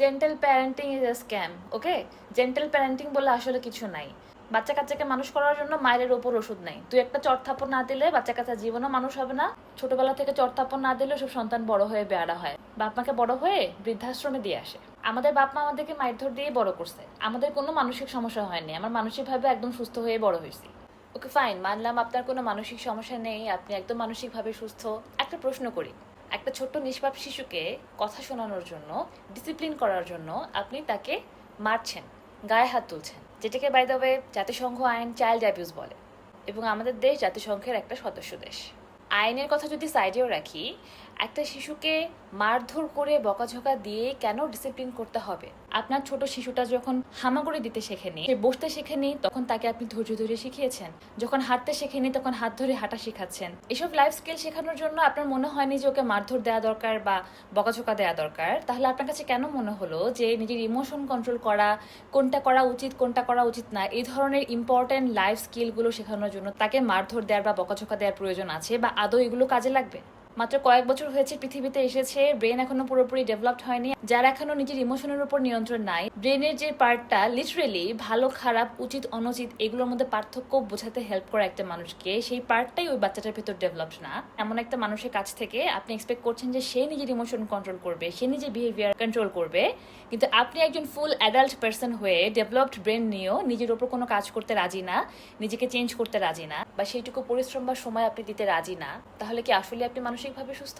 Gentle parenting is a scam. Okay, gentle parenting বলে আসলে কিছু নাই। বাচ্চা কাচ্চাকে মানুষ করার জন্য মায়ের ওপর ওষুধ নাই। তুই একটা চড় থাপ্পড় না দিলে বাচ্চা কাচ্চা জীবনও মানুষ হবে না। ছোটবেলা থেকে চড় থাপ্পড় না দিলে সব সন্তান বড় হয়ে বেয়ারা হয়, বাপ মাকে বড় হয়ে বৃদ্ধাশ্রমে দিয়ে আসে। আমাদের বাপ মা আমাদেরকে মারধর দিয়ে বড় করছে, আমাদের কোনো মানসিক সমস্যা হয়নি, আমার মানসিকভাবে একদম সুস্থ হয়ে বড় হয়েছি। ওকে ফাইন, মানলাম আপনার কোনো মানসিক সমস্যা নেই, আপনি একদম মানসিকভাবে সুস্থ। একটা প্রশ্ন করি, একটা ছোট্ট নিষ্পাপ শিশুকে কথা শোনানোর জন্য, ডিসিপ্লিন করার জন্য আপনি তাকে মারছেন, গায়ে হাত তুলছেন, যেটাকে বাই দ্য ওয়ে জাতিসংঘ আইন চাইল্ড অ্যাবিউজ বলে, এবং আমাদের দেশ জাতিসংঘের একটা সদস্য দেশ। আইনের কথা যদি সাইডেও রাখি, একটা শিশুকে মারধর করে বকাঝকা দিয়ে কেন ডিসিপ্লিন করতে হবে? আপনার ছোট শিশুটা যখন হামাগুড়ি দিতে শেখেনি, সে বসতে শেখেনি, তখন তাকে আপনি ধৈর্য ধরে শিখিয়েছেন। যখন হাঁটতে শেখেনি তখন হাত ধরে হাঁটা শেখাচ্ছেন। এসব লাইফ স্কিল শেখানোর জন্য আপনার মনে হয়নি যে ওকে মারধর দেওয়া দরকার বা বকাঝকা দেওয়া দরকার? তাহলে আপনার কাছে কেন মনে হলো যে নিজের ইমোশন কন্ট্রোল করা, কোনটা করা উচিত কোনটা করা উচিত না, এই ধরনের ইম্পর্টেন্ট লাইফ স্কিলগুলো শেখানোর জন্য তাকে মারধর দেওয়ার বা বকাঝকা দেওয়ার প্রয়োজন আছে, বা আদৌ এগুলো কাজে লাগবে? মাত্র কয়েক বছর হয়েছে পৃথিবীতে এসেছে, ব্রেন এখনো পুরোপুরি ডেভেলপড হয়নি, যার এখনো নিজের ইমোশনের উপর নিয়ন্ত্রণ নাই। ব্রেনের যে পার্টটা লিটারেলি ভালো খারাপ উচিত অনুচিত এগুলোর মধ্যে পার্থক্য বোঝাতে হেল্প করে একটা মানুষকে, সেই পার্টটাই ওই বাচ্চাটার ভেতর ডেভেলপড না। এমন একটা মানুষের কাছ থেকে আপনি এক্সপেক্ট করছেন যে সে নিজের ইমোশন কন্ট্রোল করবে, সে নিজের বিহেভিয়ার কন্ট্রোল করবে, কিন্তু আপনি একজন ফুল অ্যাডাল্ট পার্সন হয়ে ডেভেলপড ব্রেন নিয়েও নিজের উপর কোনো কাজ করতে রাজি না, নিজেকে চেঞ্জ করতে রাজি না, বা সেইটুকু পরিশ্রম বা সময় আপনি দিতে রাজি না, তাহলে কি আসলে আপনি মানসিকভাবে সুস্থ?